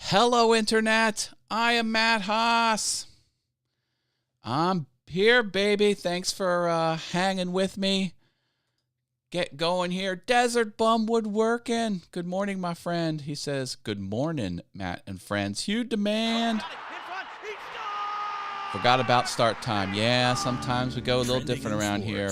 Hello, Internet. I am Matt Haas. I'm here, baby. Thanks for hanging with me. Get going here. Desert Bum Woodworking. Good morning, my friend. He says, good morning, Matt and friends. Huge demand. Forgot about start time. Yeah, sometimes we go a little different around here.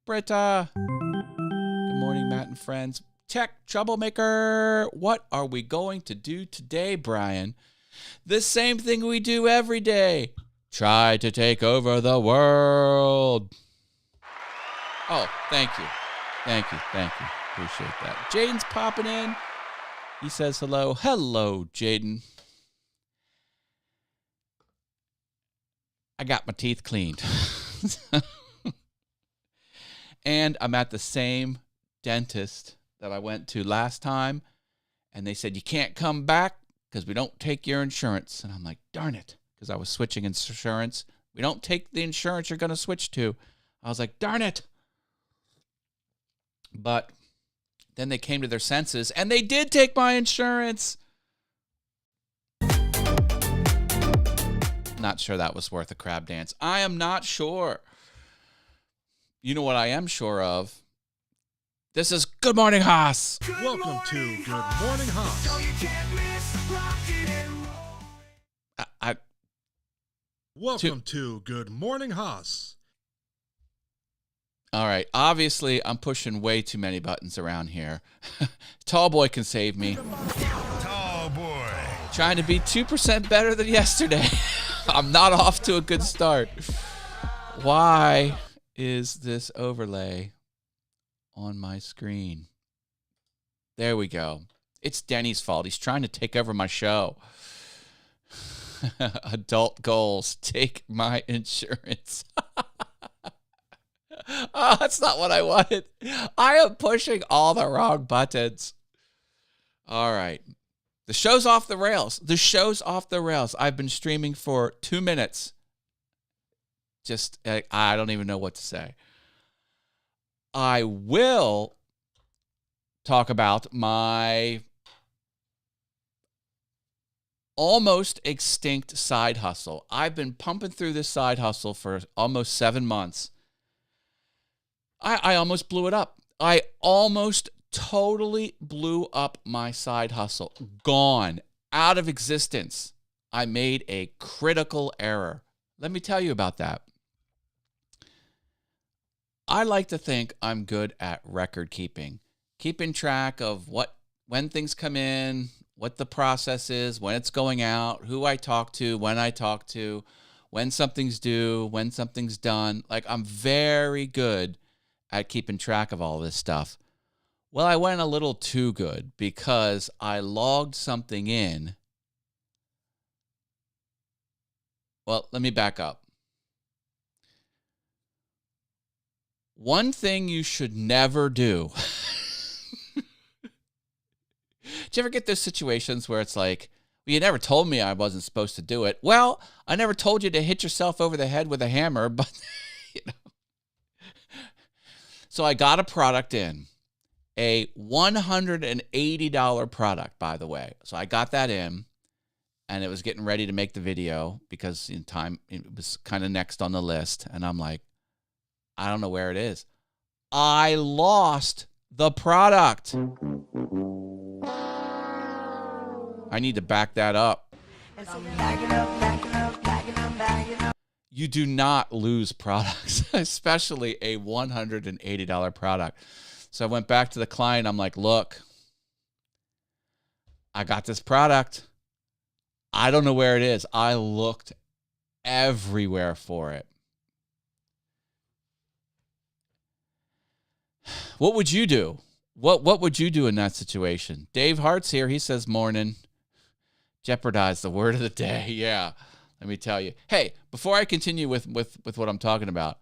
Britta. Good morning, Matt and friends. Tech troublemaker. What are we going to do today, Brian? The same thing we do every day. Try to take over the world. Oh, thank you. Thank you. Appreciate that. Jaden's popping in. He says hello. Hello, Jaden. I got my teeth cleaned. And I'm at the same dentist that I went to last time. And they said, you can't come back because we don't take your insurance. And I'm like, darn it. Because I was switching insurance. We don't take the insurance you're going to switch to. I was like, darn it. But then they came to their senses and they did take my insurance. Not sure that was worth a crab dance. I am not sure. You know what I am sure of? This is Good Morning Haas. Welcome to Good Morning Haas. Welcome to Good Morning Haas. All right. Obviously, I'm pushing way too many buttons around here. Tall boy can save me. Tall boy. Trying to be 2% better than yesterday. I'm not off to a good start. Why is this overlay on my screen? There we go. It's Denny's fault. He's trying to take over my show. Adult goals. Take my insurance. Oh, that's not what I wanted. I am pushing all the wrong buttons. All right. The show's off the rails. I've been streaming for 2 minutes. I don't even know what to say. I will talk about my almost extinct side hustle. I've been pumping through this side hustle for almost 7 months. I almost blew it up. I almost totally blew up my side hustle. Gone. Out of existence. I made a critical error. Let me tell you about that. I like to think I'm good at record keeping. Keeping track of when things come in, what the process is, when it's going out, who I talk to, when something's due, when something's done. Like, I'm very good at keeping track of all this stuff. Well, I went a little too good because I logged something in. Well, let me back up. One thing you should never do. Do you ever get those situations where it's like, well, you never told me I wasn't supposed to do it? Well, I never told you to hit yourself over the head with a hammer, but you know. So I got a product in, a $180 product, by the way. So I got that in, and it was getting ready to make the video because in time it was kind of next on the list. And I'm like, I don't know where it is. I lost the product. I need to back that up. You do not lose products, especially a $180 product. So I went back to the client. I'm like, look, I got this product. I don't know where it is. I looked everywhere for it. What would you do? What would you do in that situation? Dave Hart's here. He says, morning. Jeopardize the word of the day. Yeah. Let me tell you. Hey, before I continue with what I'm talking about,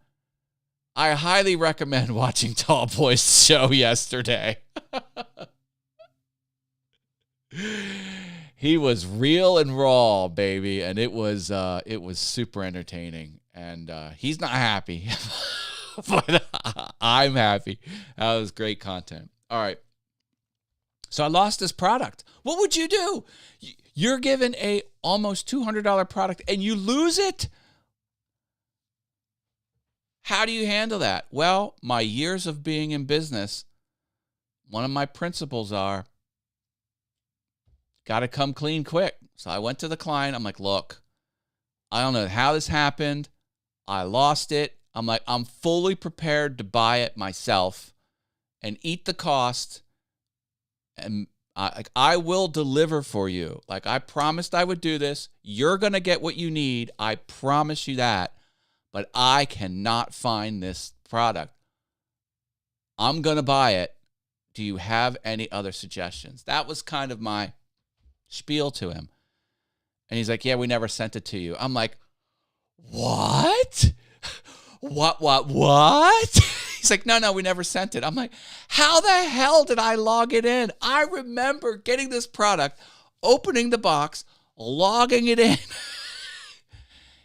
I highly recommend watching Tall Boy's show yesterday. He was real and raw, baby, and it was super entertaining. And he's not happy, but I'm happy. That was great content. All right. So I lost this product. What would you do? You're given a almost $200 product and you lose it? How do you handle that? Well, my years of being in business, one of my principles are, got to come clean quick. So I went to the client. I'm like, look, I don't know how this happened. I lost it. I'm like, I'm fully prepared to buy it myself and eat the cost. And I will deliver for you. Like I promised I would do this. You're going to get what you need. I promise you that. But I cannot find this product. I'm going to buy it. Do you have any other suggestions? That was kind of my spiel to him. And he's like, yeah, we never sent it to you. I'm like, what? What? He's like, no, we never sent it. I'm like, how the hell did I log it in? I remember getting this product, opening the box, logging it in.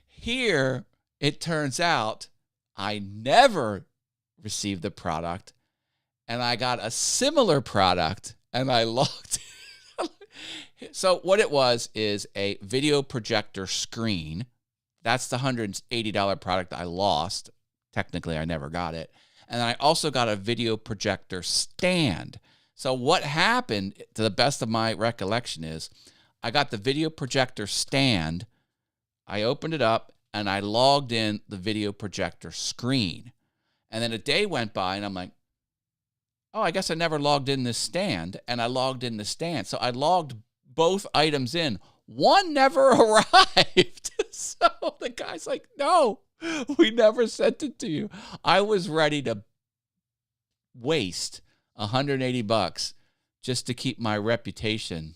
Here, it turns out I never received the product, and I got a similar product, and I logged it. So what it was is a video projector screen. That's the $180 product I lost. Technically, I never got it. And I also got a video projector stand. So what happened, to the best of my recollection, is I got the video projector stand. I opened it up, and I logged in the video projector screen. And then a day went by, and I'm like, oh, I guess I never logged in this stand. And I logged in the stand. So I logged both items in. One never arrived. So the guy's like, no, we never sent it to you. I was ready to waste $180 just to keep my reputation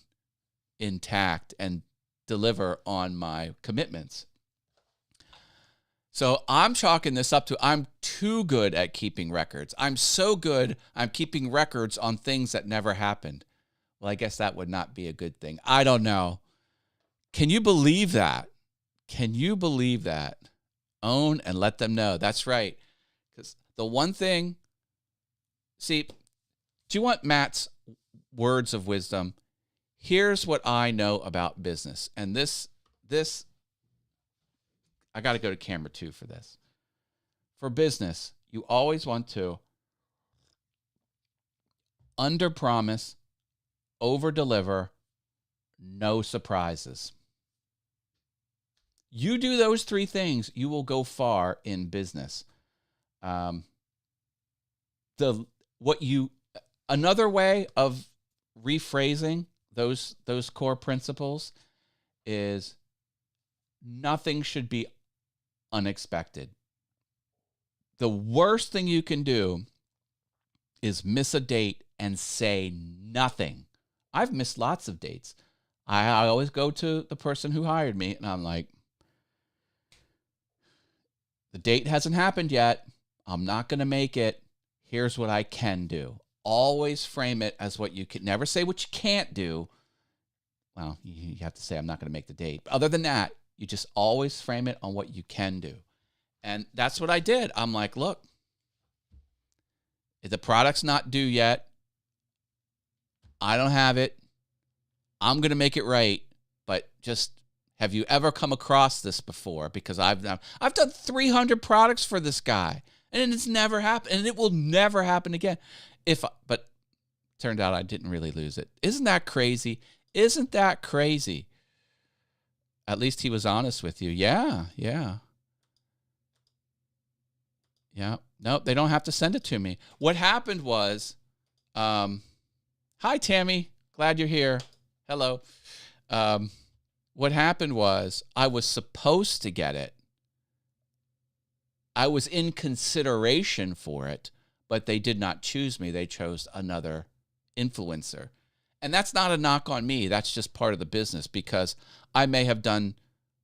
intact and deliver on my commitments. So I'm chalking this up to I'm too good at keeping records. I'm so good, I'm keeping records on things that never happened. Well, I guess that would not be a good thing. I don't know. Can you believe that? Can you believe that? Own and let them know. That's right. Because the one thing, see, do you want Matt's words of wisdom? Here's what I know about business. And this, I got to go to camera 2 for this. For business, you always want to under-promise, over-deliver, no surprises. You do those 3 things, you will go far in business. Another way of rephrasing those core principles is nothing should be unexpected. The worst thing you can do is miss a date and say nothing. I've missed lots of dates. I always go to the person who hired me, and I'm like, the date hasn't happened yet. I'm not going to make it. Here's what I can do. Always frame it as what you can. Never say what you can't do. Well, you have to say, I'm not going to make the date. But other than that, you just always frame it on what you can do. And that's what I did. I'm like, look, if the product's not due yet, I don't have it. I'm going to make it right. But just, have you ever come across this before? Because I've done 300 products for this guy, and it's never happened, and it will never happen again. But turned out I didn't really lose it. Isn't that crazy? Isn't that crazy? At least he was honest with you. Yeah. Nope, they don't have to send it to me. What happened was, hi, Tammy. Glad you're here. Hello. What happened was I was supposed to get it. I was in consideration for it, but they did not choose me. They chose another influencer. And that's not a knock on me. That's just part of the business, because I may have done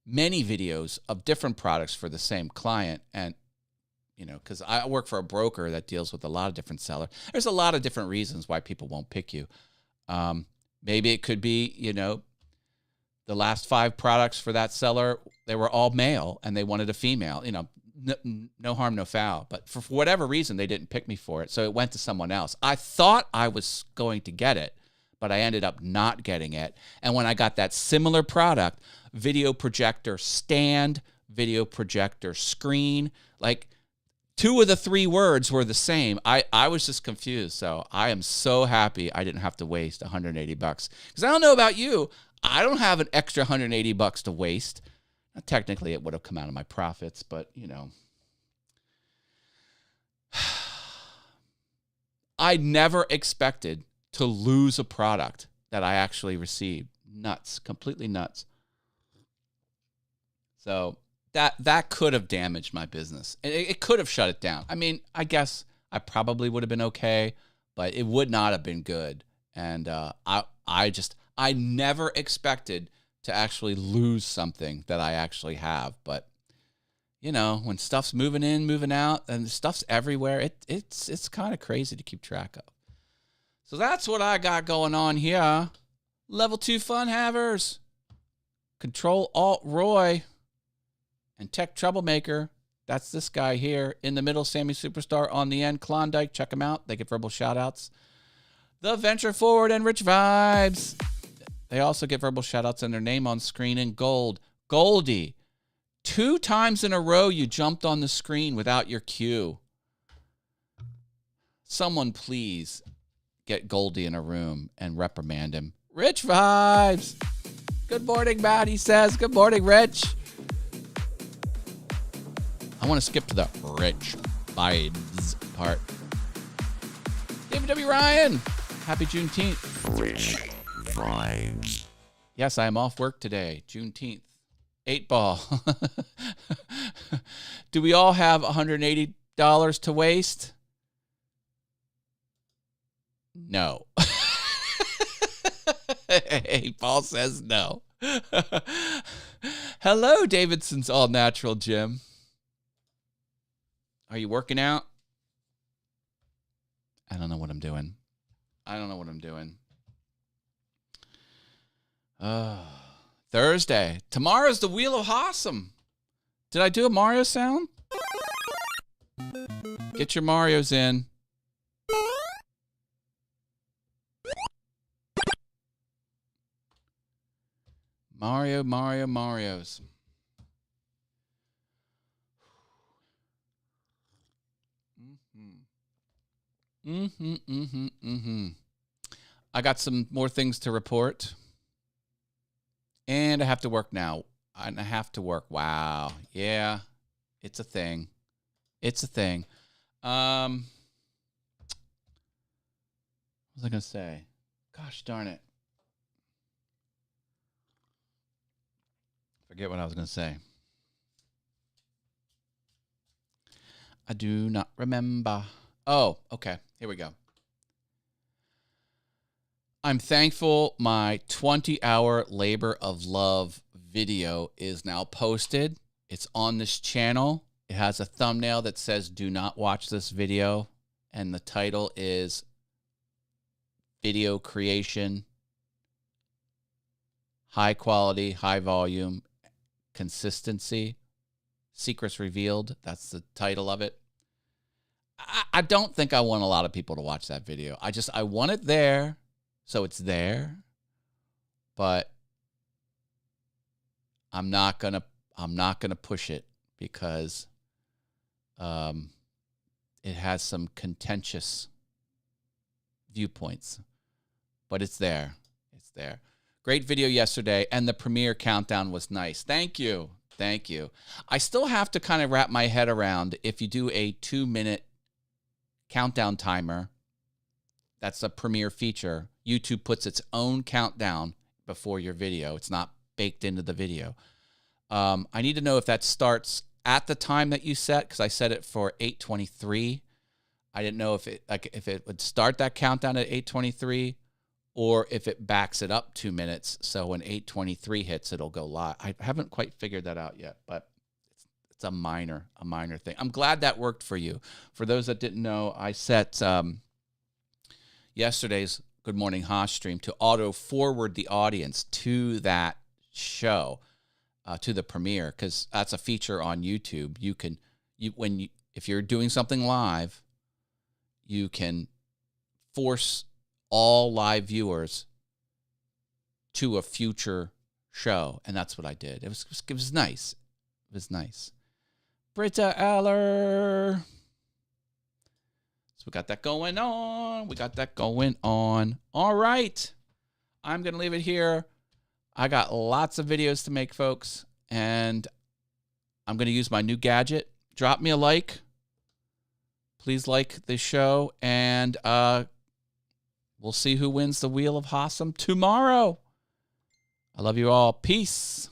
many videos of different products for the same client. And, because I work for a broker that deals with a lot of different sellers. There's a lot of different reasons why people won't pick you. Maybe it could be, the last 5 products for that seller, they were all male and they wanted a female. No harm, no foul. But for whatever reason, they didn't pick me for it. So it went to someone else. I thought I was going to get it, but I ended up not getting it. And when I got that similar product, video projector stand, video projector screen, like 2 of the 3 words were the same. I was just confused. So I am so happy I didn't have to waste $180 because I don't know about you. I don't have an extra $180 to waste. Now, technically, it would have come out of my profits, but you know. I never expected to lose a product that I actually received. Nuts, completely nuts. So that could have damaged my business. It could have shut it down. I mean, I guess I probably would have been okay, but it would not have been good. And I never expected to actually lose something that I actually have. But you know, when stuff's moving in, moving out, and stuff's everywhere, it's kind of crazy to keep track of. So that's what I got going on here. Level 2 fun havers. Control Alt Roy and Tech Troublemaker. That's this guy here. In the middle, Sammy Superstar. On the end, Klondike. Check them out. They get verbal shout outs. The Venture Forward and Rich Vibes. They also get verbal shout outs and their name on screen in gold. Goldie. 2 times in a row you jumped on the screen without your cue. Someone please get Goldie in a room and reprimand him. Rich Vibes. Good morning, Matt, he says. Good morning, Rich. I want to skip to the Rich Vibes part. David W. Ryan. Happy Juneteenth. Rich Vibes. Yes, I am off work today, Juneteenth. 8 ball. Do we all have $180 to waste? No. 8 ball says no. Hello, Davidson's All Natural Gym. Are you working out? I don't know what I'm doing. Thursday. Tomorrow's the Wheel of Awesome. Did I do a Mario sound? Get your Marios in. Marios. I got some more things to report. And I have to work now. And I have to work. Wow. Yeah. It's a thing. What was I going to say? Gosh darn it. Forget what I was going to say. I do not remember. Oh, okay. Here we go. I'm thankful my 20-hour labor of love video is now posted. It's on this channel. It has a thumbnail that says, "Do not watch this video." And the title is Video Creation, High Quality, High Volume, Consistency, Secrets Revealed. That's the title of it. I don't think I want a lot of people to watch that video. I want it there. So it's there, but I'm not gonna push it because it has some contentious viewpoints. But it's there. Great video yesterday, and the premiere countdown was nice. Thank you. I still have to kind of wrap my head around if you do a 2-minute countdown timer. That's a premiere feature. YouTube puts its own countdown before your video. It's not baked into the video. I need to know if that starts at the time that you set, because I set it for 8:23. I didn't know if it would start that countdown at 8:23 or if it backs it up 2 minutes. So when 8:23 hits, it'll go live. I haven't quite figured that out yet, but it's a minor thing. I'm glad that worked for you. For those that didn't know, I set yesterday's Good Morning Haas stream to auto forward the audience to that show, to the premiere, because that's a feature on YouTube. If you're doing something live, you can force all live viewers to a future show. And that's what I did. It was nice. It was nice. Britta Aller. So we got that going on. All right. I'm going to leave it here. I got lots of videos to make, folks. And I'm going to use my new gadget. Drop me a like. Please like this show. And we'll see who wins the Wheel of Haas'em tomorrow. I love you all. Peace.